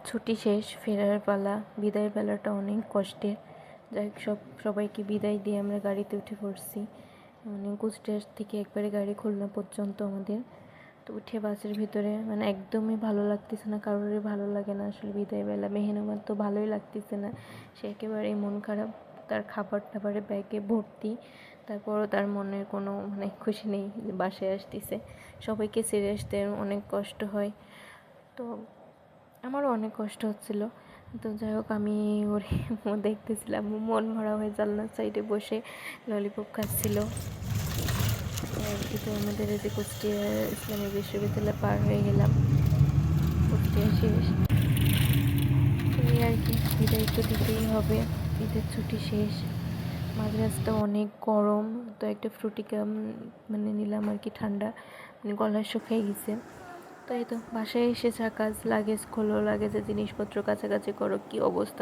ছুটি শেষ, ফেরার পালা। বিদায় বেলাটা অনেক কষ্টের। যাই হোক, সবাইকে বিদায় দিয়ে আমরা গাড়িতে উঠে পড়ছি। মানে কুষ্টিয়া থেকে একবারে গাড়ি খুলনা পর্যন্ত আমাদের। তো উঠে বাসের ভিতরে মানে একদমই ভালো লাগতেছে না, কারোরই ভালো লাগে না আসলে বিদায় বেলা। মেহনামার তো ভালোই লাগতেছে না, সে একেবারেই মন খারাপ। তার খাবার টাবারে ব্যাগে ভর্তি, তারপরও তার মনের কোনো মানে খুশি নেই যে বাসায় আসতেছে। সবাইকে ছেড়ে আসতে অনেক কষ্ট হয়। তো আমারও অনেক কষ্ট হচ্ছিলো। তো যাই হোক, আমি ওর দেখতেছিলাম, মন ভরা হয়ে জানলার সাইডে বসে ললিপপ খাচ্ছিল। আর কি, তো আমাদের এই যে কুষ্টিয়া ইসলামী বিশ্ববিদ্যালয় পার হয়ে গেলাম, কুষ্টিয়া শেষ। এই আর কি, বিদায় তো দিতেই হবে, ঈদের ছুটি শেষ। মাঝ রাস্তা অনেক গরম, তো একটা ফ্রুটিকা মানে নিলাম আর কি, ঠান্ডা, মানে গলা শুকিয়ে গেছে। তো এই তো বাসায় এসে কাজ, লাগেজ খোলো, লাগেজের জিনিসপত্র কাছাকাছি করো, কি অবস্থা।